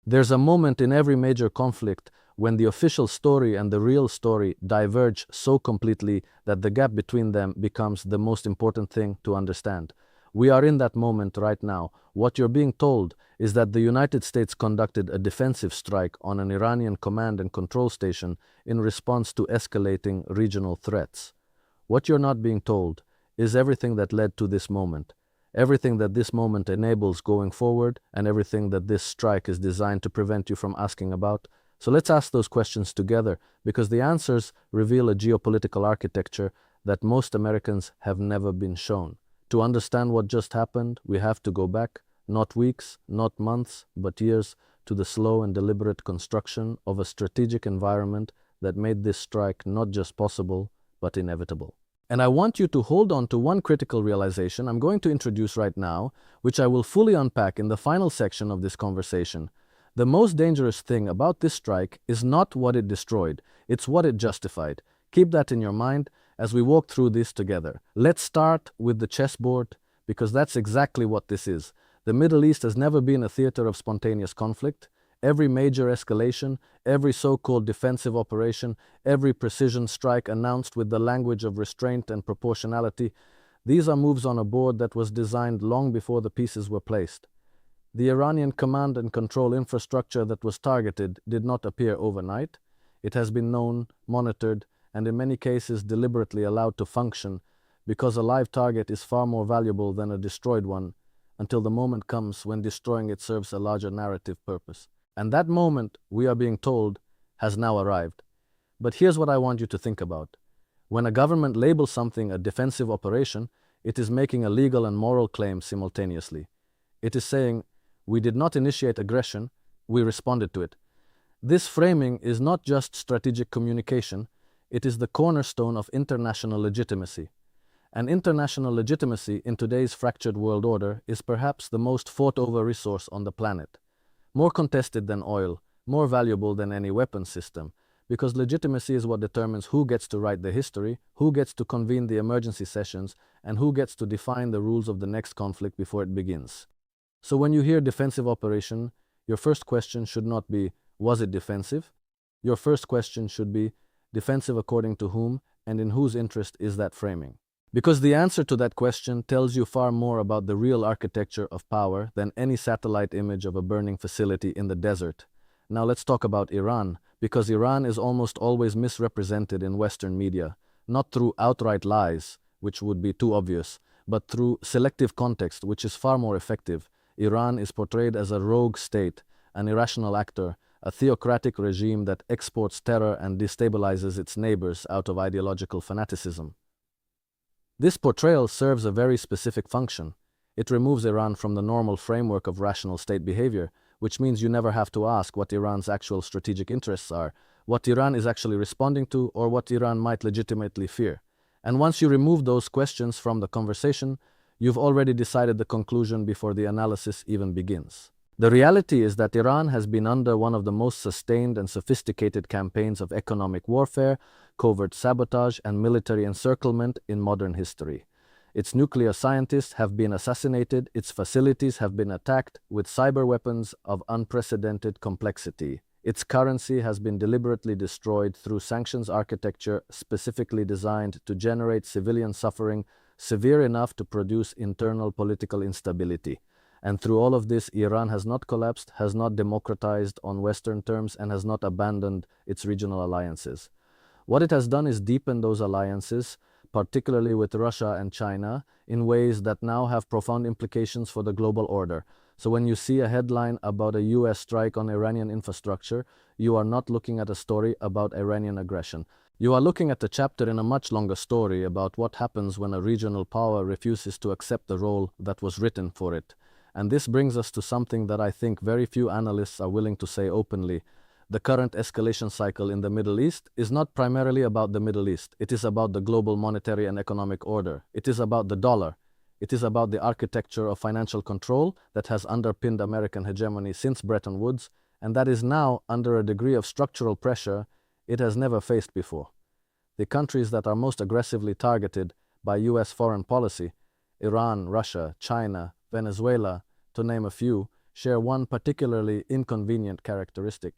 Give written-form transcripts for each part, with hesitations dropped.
There's a moment in every major conflict when the official story and the real story diverge so completely that the gap between them becomes the most important thing to understand. We are in that moment right now. What you're being told is that the United States conducted a defensive strike on an Iranian command and control station in response to escalating regional threats. What you're not being told is everything that led to this moment, everything that this moment enables going forward, and everything that this strike is designed to prevent you from asking about. So let's ask those questions together, because the answers reveal a geopolitical architecture that most Americans have never been shown. To understand what just happened, we have to go back, not weeks, not months, but years, to the slow and deliberate construction of a strategic environment that made this strike not just possible, but inevitable. And I want you to hold on to one critical realization I'm going to introduce right now, which I will fully unpack in the final section of this conversation. The most dangerous thing about this strike is not what it destroyed, it's what it justified. Keep that in your mind as we walk through this together. Let's start with the chessboard, because that's exactly what this is. The Middle East has never been a theater of spontaneous conflict. Every major escalation, every so-called defensive operation, every precision strike announced with the language of restraint and proportionality, these are moves on a board that was designed long before the pieces were placed. The Iranian command and control infrastructure that was targeted did not appear overnight. It has been known, monitored, and in many cases deliberately allowed to function, because a live target is far more valuable than a destroyed one, until the moment comes when destroying it serves a larger narrative purpose. And that moment, we are being told, has now arrived. But here's what I want you to think about. When a government labels something a defensive operation, it is making a legal and moral claim simultaneously. It is saying, we did not initiate aggression, we responded to it. This framing is not just strategic communication, it is the cornerstone of international legitimacy. And international legitimacy in today's fractured world order is perhaps the most fought-over resource on the planet. More contested than oil, more valuable than any weapons system, because legitimacy is what determines who gets to write the history, who gets to convene the emergency sessions, and who gets to define the rules of the next conflict before it begins. So when you hear defensive operation, your first question should not be, was it defensive? Your first question should be, defensive according to whom, and in whose interest is that framing? Because the answer to that question tells you far more about the real architecture of power than any satellite image of a burning facility in the desert. Now let's talk about Iran, because Iran is almost always misrepresented in Western media, not through outright lies, which would be too obvious, but through selective context, which is far more effective. Iran is portrayed as a rogue state, an irrational actor, a theocratic regime that exports terror and destabilizes its neighbors out of ideological fanaticism. This portrayal serves a very specific function. It removes Iran from the normal framework of rational state behavior, which means you never have to ask what Iran's actual strategic interests are, what Iran is actually responding to, or what Iran might legitimately fear. And once you remove those questions from the conversation, you've already decided the conclusion before the analysis even begins. The reality is that Iran has been under one of the most sustained and sophisticated campaigns of economic warfare, covert sabotage, and military encirclement in modern history. Its nuclear scientists have been assassinated, its facilities have been attacked with cyber weapons of unprecedented complexity. Its currency has been deliberately destroyed through sanctions architecture specifically designed to generate civilian suffering severe enough to produce internal political instability. And through all of this, Iran has not collapsed, has not democratized on Western terms, and has not abandoned its regional alliances. What it has done is deepen those alliances, particularly with Russia and China, in ways that now have profound implications for the global order. So when you see a headline about a US strike on Iranian infrastructure, you are not looking at a story about Iranian aggression. You are looking at a chapter in a much longer story about what happens when a regional power refuses to accept the role that was written for it. And this brings us to something that I think very few analysts are willing to say openly. The current escalation cycle in the Middle East is not primarily about the Middle East. It is about the global monetary and economic order. It is about the dollar. It is about the architecture of financial control that has underpinned American hegemony since Bretton Woods, and that is now under a degree of structural pressure it has never faced before. The countries that are most aggressively targeted by US foreign policy, Iran, Russia, China, Venezuela, to name a few, share one particularly inconvenient characteristic.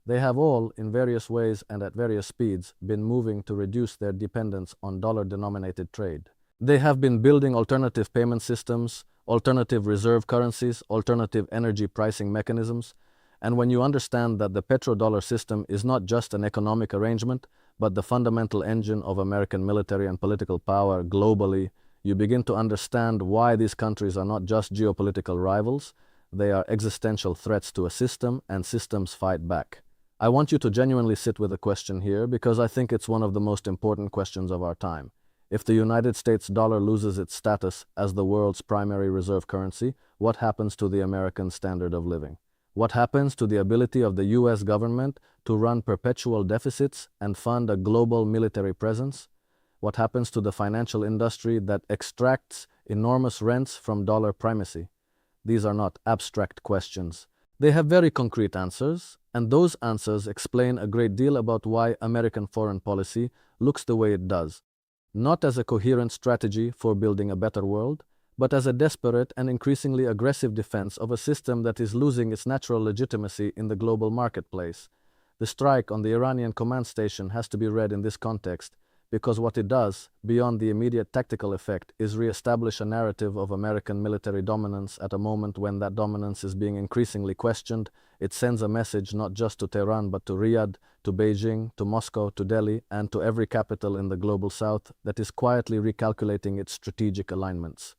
They have all, in various ways and at various speeds, been moving to reduce their dependence on dollar-denominated trade. They have been building alternative payment systems, alternative reserve currencies, alternative energy pricing mechanisms, and when you understand that the petrodollar system is not just an economic arrangement, but the fundamental engine of American military and political power globally, you begin to understand why these countries are not just geopolitical rivals, they are existential threats to a system, and systems fight back. I want you to genuinely sit with a question here because I think it's one of the most important questions of our time. If the United States dollar loses its status as the world's primary reserve currency, what happens to the American standard of living? What happens to the ability of the US government to run perpetual deficits and fund a global military presence? What happens to the financial industry that extracts enormous rents from dollar primacy? These are not abstract questions. They have very concrete answers, and those answers explain a great deal about why American foreign policy looks the way it does. Not as a coherent strategy for building a better world, but as a desperate and increasingly aggressive defense of a system that is losing its natural legitimacy in the global marketplace. The strike on the Iranian command station has to be read in this context, because what it does, beyond the immediate tactical effect, is re-establish a narrative of American military dominance at a moment when that dominance is being increasingly questioned. It sends a message not just to Tehran but to Riyadh, to Beijing, to Moscow, to Delhi, and to every capital in the global south that is quietly recalculating its strategic alignments.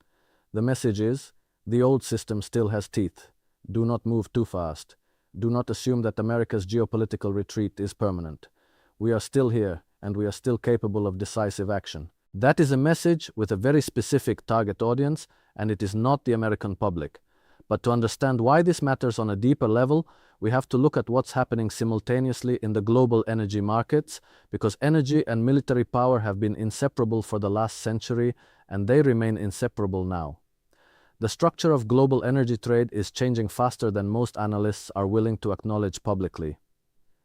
The message is, the old system still has teeth. Do not move too fast. Do not assume that America's geopolitical retreat is permanent. We are still here, and we are still capable of decisive action. That is a message with a very specific target audience, and it is not the American public. But to understand why this matters on a deeper level, we have to look at what's happening simultaneously in the global energy markets, because energy and military power have been inseparable for the last century, and they remain inseparable now. The structure of global energy trade is changing faster than most analysts are willing to acknowledge publicly.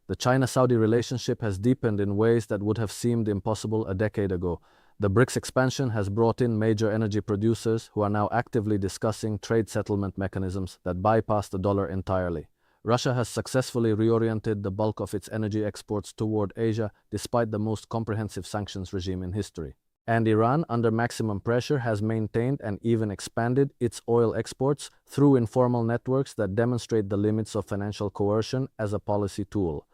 The China-Saudi relationship has deepened in ways that would have seemed impossible a decade ago. The BRICS expansion has brought in major energy producers who are now actively discussing trade settlement mechanisms that bypass the dollar entirely. Russia has successfully reoriented the bulk of its energy exports toward Asia despite the most comprehensive sanctions regime in history. And Iran, under maximum pressure, has maintained and even expanded its oil exports through informal networks that demonstrate the limits of financial coercion as a policy tool.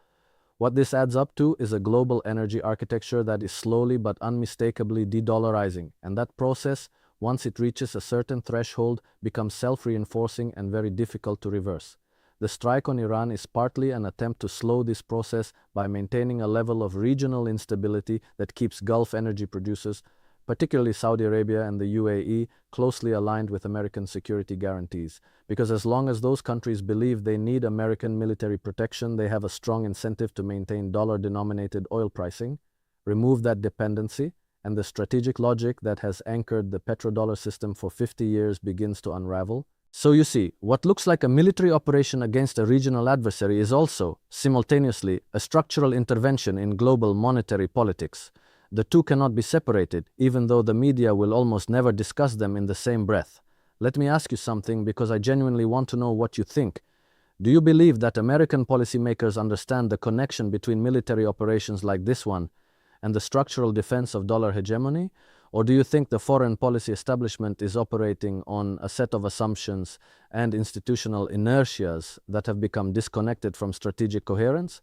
What this adds up to is a global energy architecture that is slowly but unmistakably de-dollarizing, and that process, once it reaches a certain threshold, becomes self-reinforcing and very difficult to reverse. The strike on Iran is partly an attempt to slow this process by maintaining a level of regional instability that keeps Gulf energy producers, particularly Saudi Arabia and the UAE, closely aligned with American security guarantees. Because as long as those countries believe they need American military protection, they have a strong incentive to maintain dollar-denominated oil pricing, remove that dependency, and the strategic logic that has anchored the petrodollar system for 50 years begins to unravel. So you see, what looks like a military operation against a regional adversary is also, simultaneously, a structural intervention in global monetary politics. The two cannot be separated, even though the media will almost never discuss them in the same breath. Let me ask you something because I genuinely want to know what you think. Do you believe that American policymakers understand the connection between military operations like this one and the structural defense of dollar hegemony? Or do you think the foreign policy establishment is operating on a set of assumptions and institutional inertias that have become disconnected from strategic coherence?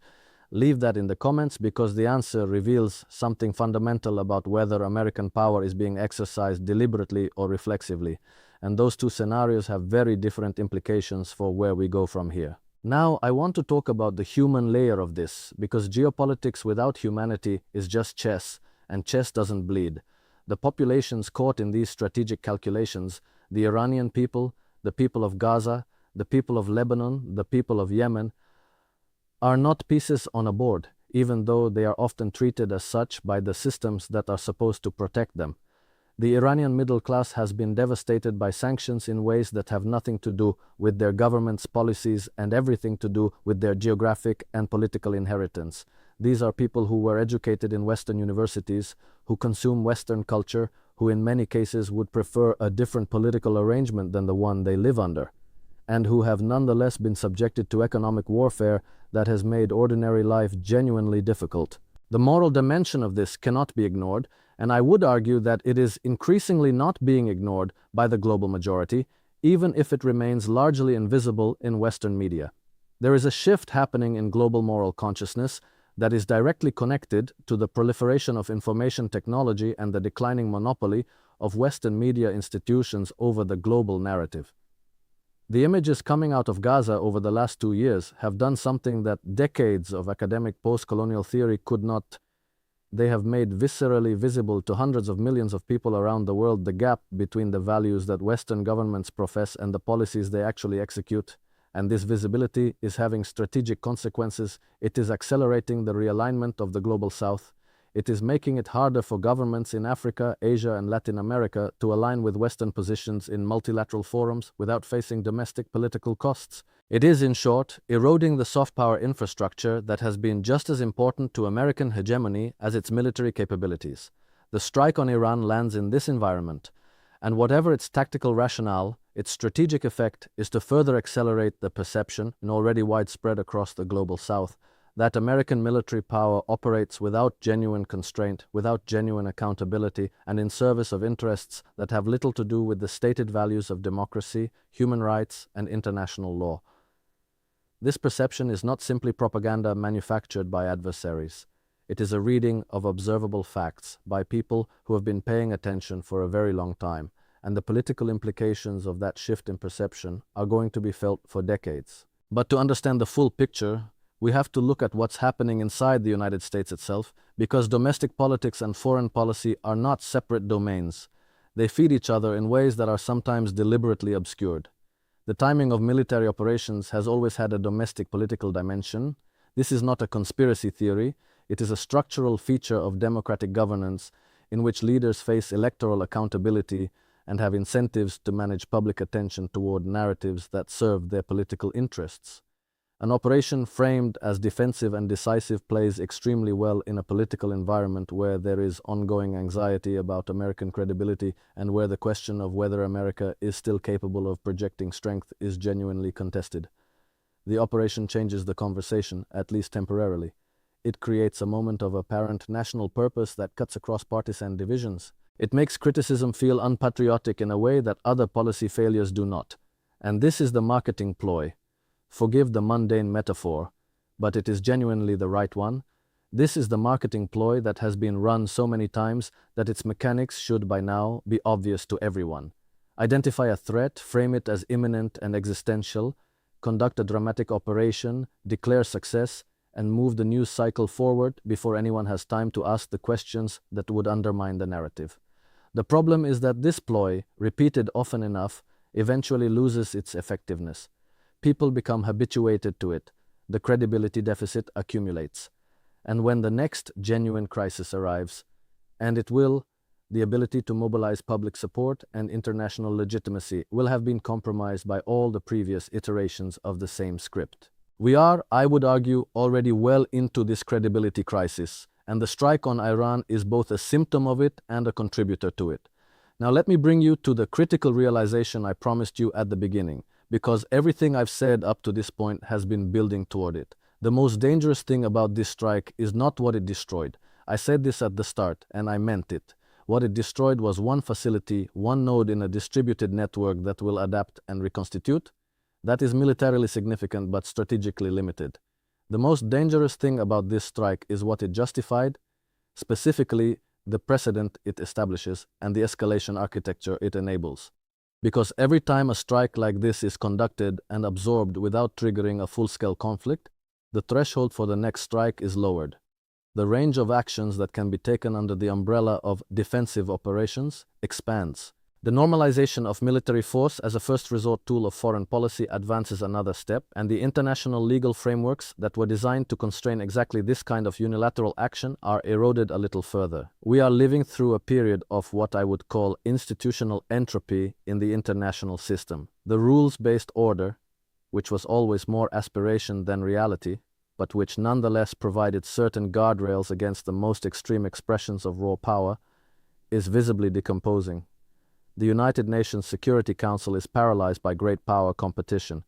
Leave that in the comments because the answer reveals something fundamental about whether American power is being exercised deliberately or reflexively. And those two scenarios have very different implications for where we go from here. Now, I want to talk about the human layer of this, because geopolitics without humanity is just chess, and chess doesn't bleed. The populations caught in these strategic calculations, the Iranian people, the people of Gaza, the people of Lebanon, the people of Yemen, are not pieces on a board, even though they are often treated as such by the systems that are supposed to protect them. The Iranian middle class has been devastated by sanctions in ways that have nothing to do with their government's policies and everything to do with their geographic and political inheritance. These are people who were educated in Western universities, who consume Western culture, who in many cases would prefer a different political arrangement than the one they live under. and who have nonetheless been subjected to economic warfare that has made ordinary life genuinely difficult. The moral dimension of this cannot be ignored, and I would argue that it is increasingly not being ignored by the global majority, even if it remains largely invisible in Western media. There is a shift happening in global moral consciousness that is directly connected to the proliferation of information technology and the declining monopoly of Western media institutions over the global narrative. The images coming out of Gaza over the last 2 years have done something that decades of academic post-colonial theory could not. They have made viscerally visible to hundreds of millions of people around the world the gap between the values that Western governments profess and the policies they actually execute. And this visibility is having strategic consequences. It is accelerating the realignment of the global South. It is making it harder for governments in Africa, Asia, and Latin America to align with Western positions in multilateral forums without facing domestic political costs. It is, in short, eroding the soft power infrastructure that has been just as important to American hegemony as its military capabilities. The strike on Iran lands in this environment, and whatever its tactical rationale, its strategic effect is to further accelerate the perception, and already widespread across the global South, that American military power operates without genuine constraint, without genuine accountability, and in service of interests that have little to do with the stated values of democracy, human rights, and international law. This perception is not simply propaganda manufactured by adversaries. It is a reading of observable facts by people who have been paying attention for a very long time, and the political implications of that shift in perception are going to be felt for decades. But to understand the full picture, we have to look at what's happening inside the United States itself, because domestic politics and foreign policy are not separate domains. They feed each other in ways that are sometimes deliberately obscured. The timing of military operations has always had a domestic political dimension. This is not a conspiracy theory. It is a structural feature of democratic governance in which leaders face electoral accountability and have incentives to manage public attention toward narratives that serve their political interests. An operation framed as defensive and decisive plays extremely well in a political environment where there is ongoing anxiety about American credibility and where the question of whether America is still capable of projecting strength is genuinely contested. The operation changes the conversation, at least temporarily. It creates a moment of apparent national purpose that cuts across partisan divisions. It makes criticism feel unpatriotic in a way that other policy failures do not. And this is the marketing ploy. Forgive the mundane metaphor, but it is genuinely the right one. This is the marketing ploy that has been run so many times that its mechanics should by now be obvious to everyone. Identify a threat, frame it as imminent and existential, conduct a dramatic operation, declare success, and move the news cycle forward before anyone has time to ask the questions that would undermine the narrative. The problem is that this ploy, repeated often enough, eventually loses its effectiveness. People become habituated to it. The credibility deficit accumulates. And when the next genuine crisis arrives, and it will, the ability to mobilize public support and international legitimacy will have been compromised by all the previous iterations of the same script. We are, I would argue, already well into this credibility crisis, and the strike on Iran is both a symptom of it and a contributor to it. Now let me bring you to the critical realization I promised you at the beginning, because everything I've said up to this point has been building toward it. The most dangerous thing about this strike is not what it destroyed. I said this at the start, and I meant it. What it destroyed was one facility, one node in a distributed network that will adapt and reconstitute. That is militarily significant but strategically limited. The most dangerous thing about this strike is what it justified, specifically the precedent it establishes and the escalation architecture it enables. Because every time a strike like this is conducted and absorbed without triggering a full-scale conflict, the threshold for the next strike is lowered. The range of actions that can be taken under the umbrella of defensive operations expands. The normalization of military force as a first resort tool of foreign policy advances another step, and the international legal frameworks that were designed to constrain exactly this kind of unilateral action are eroded a little further. We are living through a period of what I would call institutional entropy in the international system. The rules-based order, which was always more aspiration than reality, but which nonetheless provided certain guardrails against the most extreme expressions of raw power, is visibly decomposing. The United Nations Security Council is paralyzed by great power competition.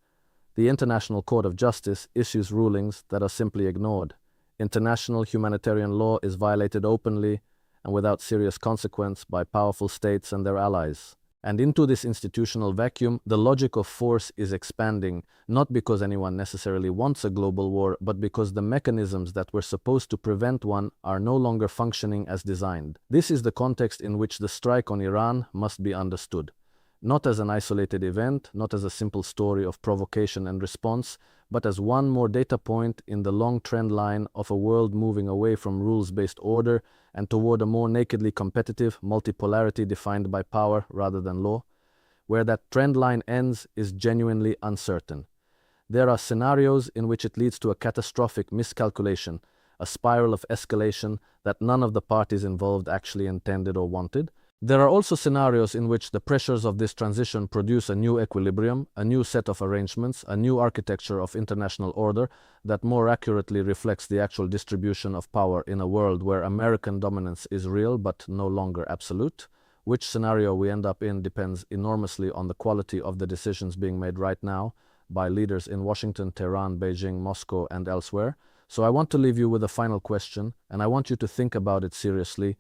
The International Court of Justice issues rulings that are simply ignored. International humanitarian law is violated openly and without serious consequence by powerful states and their allies. And into this institutional vacuum, the logic of force is expanding, not because anyone necessarily wants a global war, but because the mechanisms that were supposed to prevent one are no longer functioning as designed. This is the context in which the strike on Iran must be understood. Not as an isolated event, not as a simple story of provocation and response, but as one more data point in the long trend line of a world moving away from rules-based order and toward a more nakedly competitive multipolarity defined by power rather than law. Where that trend line ends is genuinely uncertain. There are scenarios in which it leads to a catastrophic miscalculation, a spiral of escalation that none of the parties involved actually intended or wanted. There are also scenarios in which the pressures of this transition produce a new equilibrium, a new set of arrangements, a new architecture of international order that more accurately reflects the actual distribution of power in a world where American dominance is real but no longer absolute. Which scenario we end up in depends enormously on the quality of the decisions being made right now by leaders in Washington, Tehran, Beijing, Moscow, and elsewhere. So I want to leave you with a final question, and I want you to think about it seriously.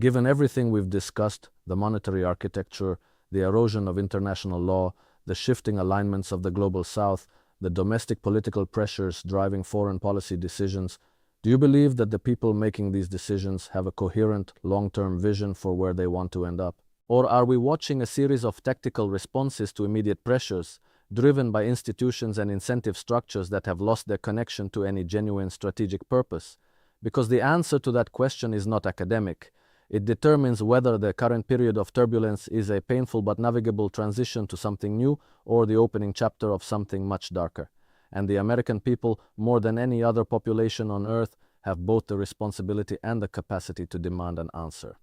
Given everything we've discussed, the monetary architecture, the erosion of international law, the shifting alignments of the global south, the domestic political pressures driving foreign policy decisions, do you believe that the people making these decisions have a coherent, long-term vision for where they want to end up? Or are we watching a series of tactical responses to immediate pressures, driven by institutions and incentive structures that have lost their connection to any genuine strategic purpose? Because the answer to that question is not academic. It determines whether the current period of turbulence is a painful but navigable transition to something new or the opening chapter of something much darker. And the American people, more than any other population on Earth, have both the responsibility and the capacity to demand an answer.